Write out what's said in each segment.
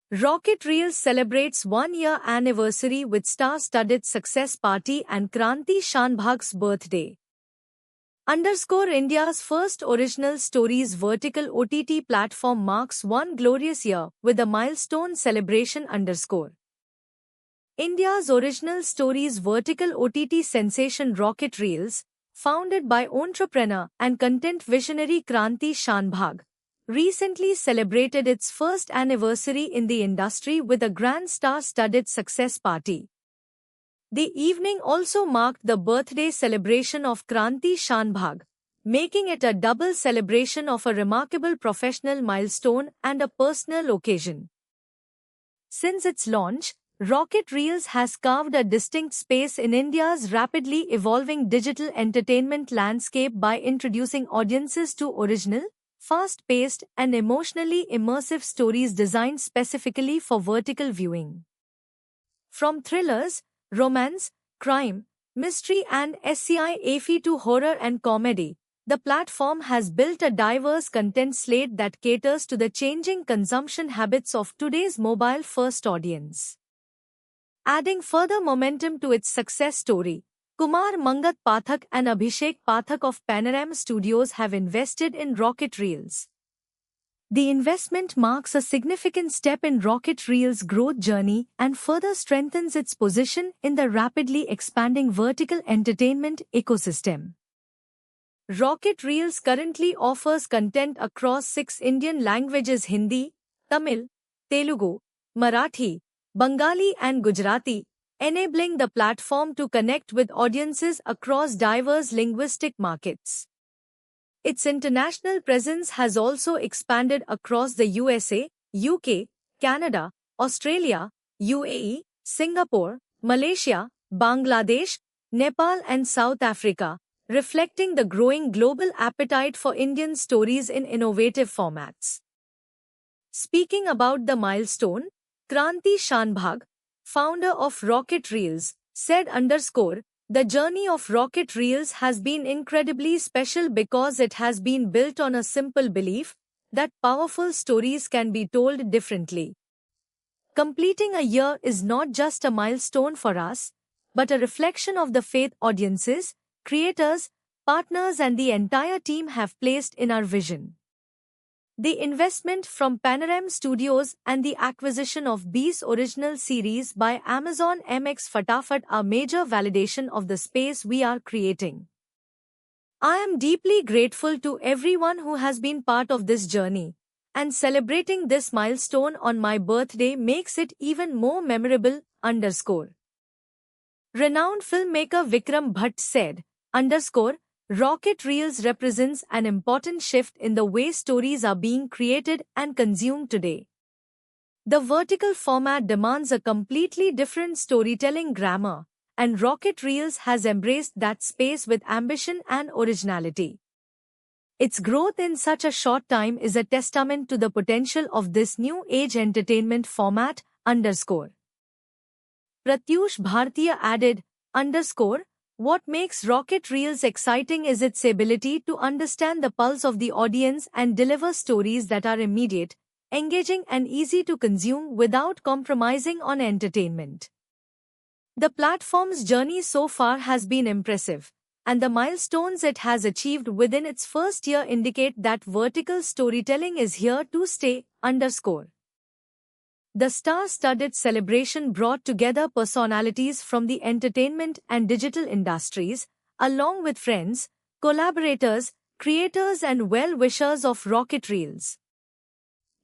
Rocket Reels celebrates 1 year anniversary with star-studded success party and Kranti Shanbhag's birthday. India's first original stories vertical OTT platform marks one glorious year with a milestone celebration. India's original stories vertical OTT sensation Rocket Reels, founded by entrepreneur and content visionary Kranti Shanbhag, recently celebrated its first anniversary in the industry with a grand star-studded success party. The evening also marked the birthday celebration of Kranti Shanbhag, making it a double celebration of a remarkable professional milestone and a personal occasion. Since its launch, Rocket Reels has carved a distinct space in India's rapidly evolving digital entertainment landscape by introducing audiences to original, fast-paced and emotionally immersive stories designed specifically for vertical viewing. From thrillers, romance, crime, mystery and sci-fi to horror and comedy, the platform has built a diverse content slate that caters to the changing consumption habits of today's mobile-first audience. Adding further momentum to its success story, Kumar Mangat Pathak and Abhishek Pathak of Panorama Studios have invested in Rocket Reels. The investment marks a significant step in Rocket Reels' growth journey and further strengthens its position in the rapidly expanding vertical entertainment ecosystem. Rocket Reels currently offers content across 6 Indian languages: Hindi, Tamil, Telugu, Marathi, Bengali and Gujarati, enabling the platform to connect with audiences across diverse linguistic markets. Its international presence has also expanded across the USA, UK, Canada, Australia, UAE, Singapore, Malaysia, Bangladesh, Nepal and South Africa, reflecting the growing global appetite for Indian stories in innovative formats. Speaking about the milestone, Kranti Shanbhag, founder of Rocket Reels, said "The journey of Rocket Reels has been incredibly special because it has been built on a simple belief that powerful stories can be told differently. Completing a year is not just a milestone for us, but a reflection of the faith audiences, creators, partners and the entire team have placed in our vision." The investment from Panorama Studios and the acquisition of Bees original series by Amazon MX Fatafat are major validation of the space we are creating. I am deeply grateful to everyone who has been part of this journey, and celebrating this milestone on my birthday makes it even more memorable. Renowned filmmaker Vikram Bhatt said, Rocket Reels represents an important shift in the way stories are being created and consumed today. The vertical format demands a completely different storytelling grammar, and Rocket Reels has embraced that space with ambition and originality. Its growth in such a short time is a testament to the potential of this new age entertainment format. Pratyush Bhartiya added, What makes Rocket Reels exciting is its ability to understand the pulse of the audience and deliver stories that are immediate, engaging and easy to consume without compromising on entertainment. The platform's journey so far has been impressive, and the milestones it has achieved within its first year indicate that vertical storytelling is here to stay. The star-studded celebration brought together personalities from the entertainment and digital industries, along with friends, collaborators, creators and well-wishers of Rocket Reels.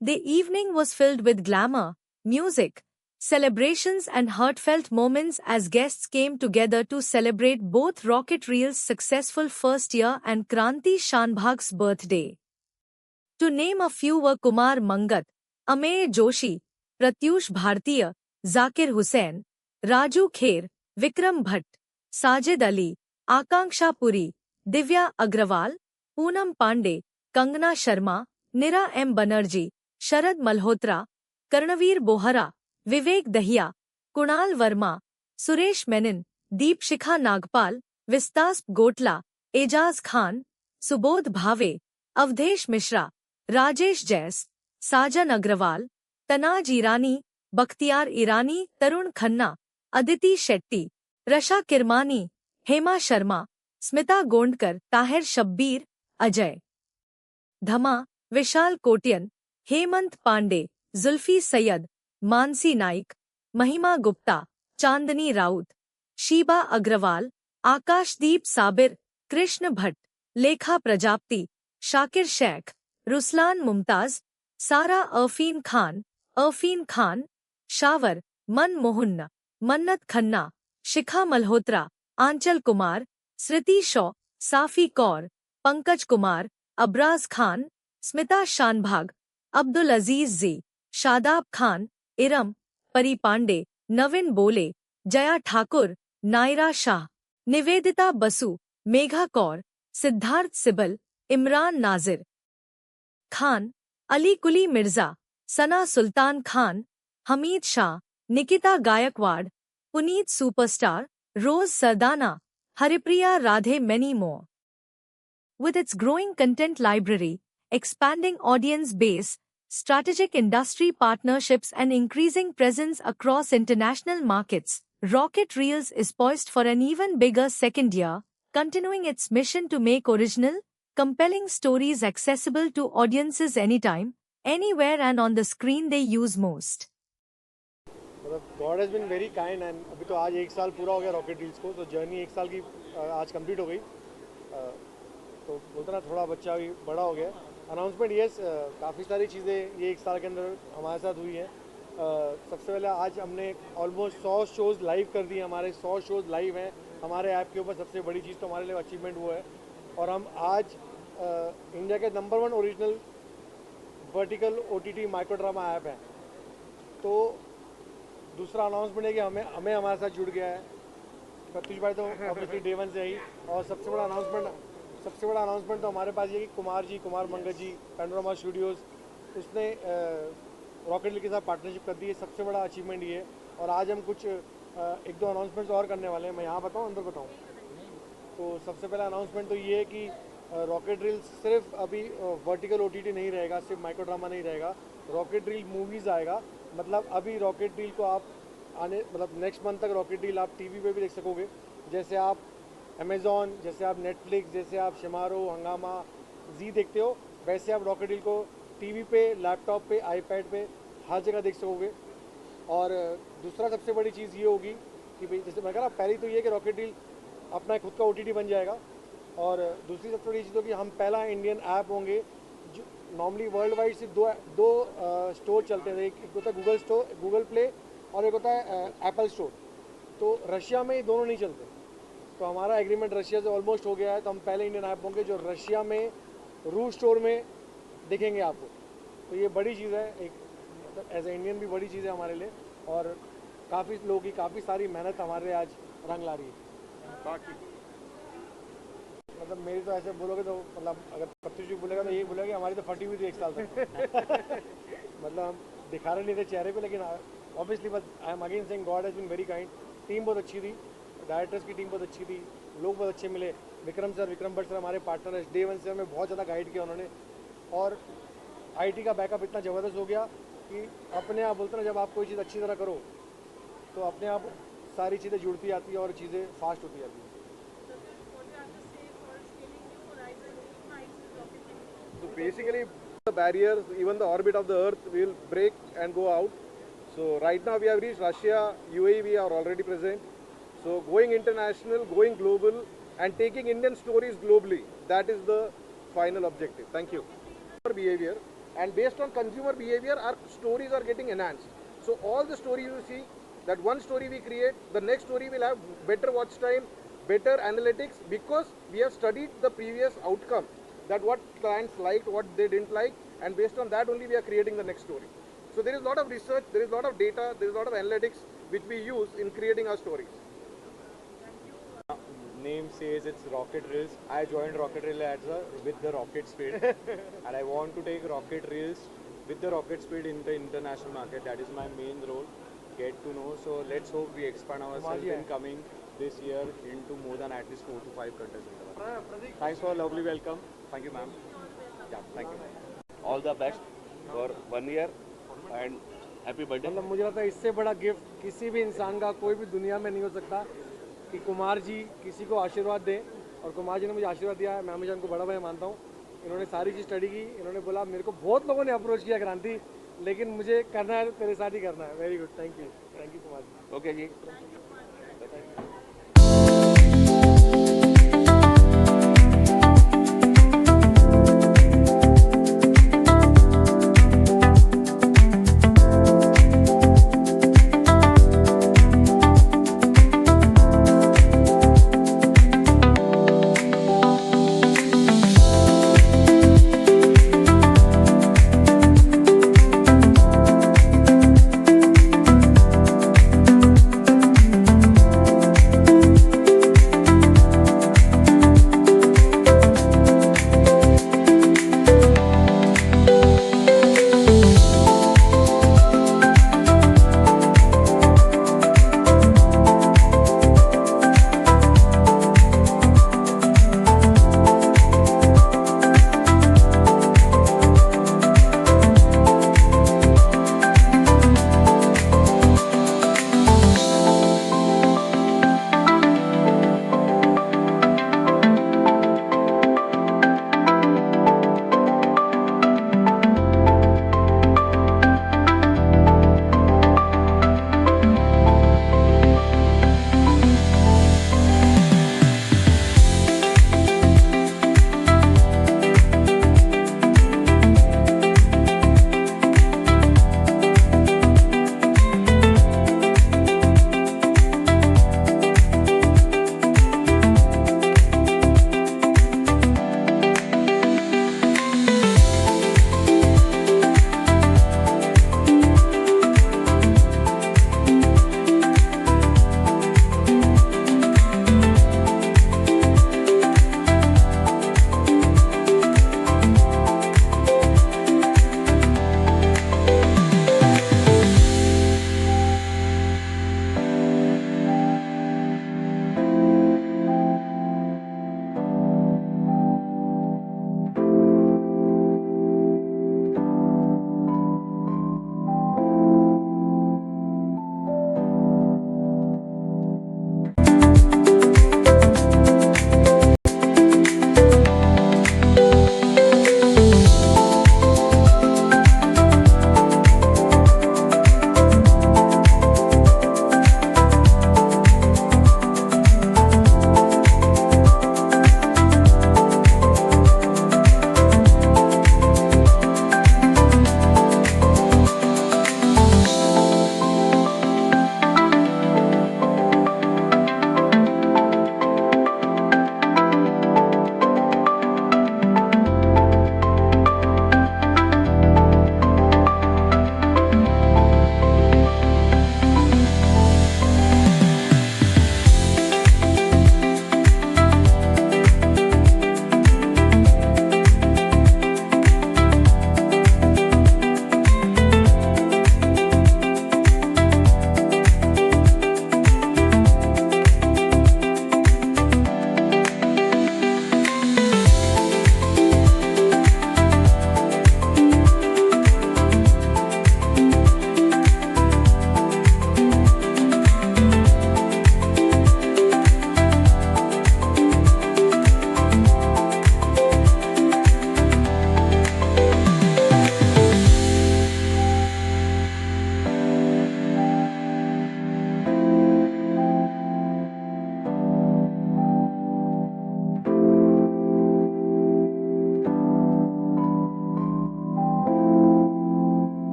The evening was filled with glamour, music, celebrations and heartfelt moments as guests came together to celebrate both Rocket Reels' successful first year and Kranti Shanbhag's birthday. To name a few were Kumar Mangat, Ameya Joshi, Pratyush Bhartiya, Zakir Hussain, Raju Kher, Vikram Bhatt, Sajid Ali, Akanksha Puri, Divya Agrawal, Poonam Pandey, Kangana Sharma, Nira M. Banerjee, Sharad Malhotra, Karnavir Bohra, Vivek Dahiya, Kunal Verma, Suresh Menon, Deep Shikha Nagpal, Vistas Gotla, Ejaz Khan, Subodh Bhave, Avdesh Mishra, Rajesh Jais, Sajan Agrawal, Tanaz ईरानी, बख्तियार ईरानी, तरुण खन्ना, अदिति शेट्टी, रशा किरमानी, हेमा शर्मा, स्मिता गोंडकर, ताहिर शब्बीर, अजय धमा, विशाल कोटियन, हेमंत पांडे, जुल्फी सैयद, मानसी नाइक, महिमा गुप्ता, चांदनी राउत, शीबा अग्रवाल, आकाशदीप साबिर, कृष्ण भट्ट, लेखा प्रजापति, शाकिर शेख, रुसलान मुमताज, सारा अफीन Khan, shower, मन मोहन, मन्नत खन्ना, शिखा मल्होत्रा, आंचल कुमार, स्मृति शॉ, साफी कौर, पंकज कुमार, अबराज खान, स्मिता शानभाग, अब्दुल अजीज जी, शादाब खान, इरम, परी Pandey, Naveen Bole, Jaya Thakur, Naira Shah, Nivedita Basu, Megha Kaur, Siddharth Sibal, Imran Nazir Khan, Ali Quli Mirza, Sana Sultan Khan, Hameed Shah, Nikita Gaikwad, Puneet superstar, Rose Sardana, Haripriya Radhe, many more. With its growing content library, expanding audience base, strategic industry partnerships and increasing presence across international markets, Rocket Reels is poised for an even bigger second year, continuing its mission to make original, compelling stories accessible to audiences anytime, anywhere and on the screen they use most. God has been very kind and अभी तो आज 1 साल पूरा हो गया rocket reels को, तो journey 1 साल की आज कंप्लीट हो गई। तो बोलते ना थोड़ा बच्चा भी बड़ा हो गया। अनाउंसमेंट यस, काफ़ी सारी चीज़ें ये 1 साल के अंदर हमारे साथ हुई हैं। सबसे पहले आज हमने ऑलमोस्ट 100 शोज़ लाइव कर दिए। हमारे 100 शोज़ लाइव हैं हमारे ऐप के ऊपर। सबसे बड़ी चीज़ तो हमारे लिए अचीवमेंट वो है। और हम आज इंडिया के number 1 original vertical OTT micro drama app हैं। तो दूसरा अनाउंसमेंट है कि हमें हमारे साथ जुड़ गया है प्रत्युष भाई, तो ऑब्वियसली डे 1 से ही। और सबसे बड़ा अनाउंसमेंट तो हमारे पास ये कि कुमार मंगत जी, पैनोरमा स्टूडियोज़, उसने रॉकेट रील के साथ पार्टनरशिप कर दी है। सबसे बड़ा अचीवमेंट ये है। और आज हम कुछ 1-2 अनाउंसमेंट्स और करने वाले हैं। मैं यहाँ बताऊँ, अंदर बताऊँ? तो सबसे पहला अनाउंसमेंट तो ये है कि रॉकेट रील सिर्फ अभी वर्टिकल OTT नहीं रहेगा, सिर्फ माइक्रो ड्रामा नहीं रहेगा। रॉकेट रील मूवीज़ आएगा। मतलब अभी रॉकेट रील को आप नेक्स्ट मंथ तक रॉकेट रील आप टीवी पे भी देख सकोगे। जैसे आप अमेज़ॉन, जैसे आप नेटफ्लिक्स, जैसे आप शिमारो, हंगामा, जी देखते हो, वैसे आप रॉकेट रील को टीवी पे, लैपटॉप पे, आईपैड पे हर जगह देख सकोगे। और दूसरा सबसे बड़ी चीज़ ये होगी कि भाई, जैसे मैं कह रहा, पहली तो ये कि रॉकेट रील अपना खुद का OTT बन जाएगा। और दूसरी सबसे बड़ी चीज़ होगी, हम पहला इंडियन ऐप होंगे जो नॉर्मली वर्ल्ड वाइड सिर्फ दो स्टोर चलते हैं। एक होता है गूगल प्ले, और एक होता है एप्पल स्टोर। तो रशिया में ये दोनों नहीं चलते। तो हमारा एग्रीमेंट रशिया से ऑलमोस्ट हो गया है। तो हम पहले इंडियन ऐप होंगे जो रशिया में रूस स्टोर में दिखेंगे आपको। तो ये बड़ी चीज़ है, एक मतलब एज ए इंडियन भी बड़ी चीज़ है हमारे लिए। और काफ़ी लोगों की काफ़ी सारी मेहनत हमारे लिए आज रंग ला रही है। बाकी मतलब मेरी तो ऐसे बोलोगे तो मतलब अगर प्रत्युष जी बोलेगा तो यही बोलेगा कि हमारी तो फटी हुई थी 1 साल तक। मतलब हम दिखा रहे नहीं थे चेहरे पे, लेकिन ऑब्वियसली बस I am again saying God has been very kind. Team बहुत अच्छी थी, डायरेक्टर्स की टीम बहुत अच्छी थी, लोग बहुत अच्छे मिले। विक्रम भट्ट सर हमारे पार्टनर है। डे 1 से हमें बहुत ज़्यादा गाइड किया उन्होंने। और IT का बैकअप इतना ज़बरदस्त हो गया कि अपने आप बोलते ना, जब आप कोई चीज़ अच्छी तरह करो तो अपने आप सारी चीज़ें जुड़ती जाती है और चीज़ें फास्ट होती जाती है। So basically the barriers, even the orbit of the earth will break and go out. So right now we have reached Russia, UAE, we are already present. So going international, going global and taking Indian stories globally, that is the final objective. Thank you. Behavior, and based on consumer behavior our stories are getting enhanced. So all the stories you see, that one story we create, the next story will have better watch time, better analytics, because we have studied the previous outcome, that what clients liked, what they didn't like, and based on that only we are creating the next story. So there is a lot of research, there is a lot of data, there is a lot of analytics which we use in creating our stories. Name says it's Rocket Reels. I joined Rocket Reel with the rocket speed and I want to take Rocket Reels with the rocket speed in the international market. That is my main role. Get to know. So let's hope we expand ourselves in coming this year into more than at least 4 to 5 countries. Thanks for a lovely welcome. Thank you, ma'am. Yeah, thank you. All the best for 1 year and happy birthday. मतलब मुझे लगता है इससे बड़ा gift किसी भी इंसान का कोई भी दुनिया में नहीं हो सकता कि कुमार जी किसी को आशीर्वाद दें, और कुमार जी ने मुझे आशीर्वाद दिया है। मैं हमेशा उनको बड़ा भाई मानता हूँ। इन्होंने सारी चीज़ स्टडी की, इन्होंने बोला मेरे को बहुत लोगों ने अप्रोच किया क्रांति, लेकिन मुझे करना है तेरे साथ ही करना है। Very good, thank you Kumar ji. Okay ji.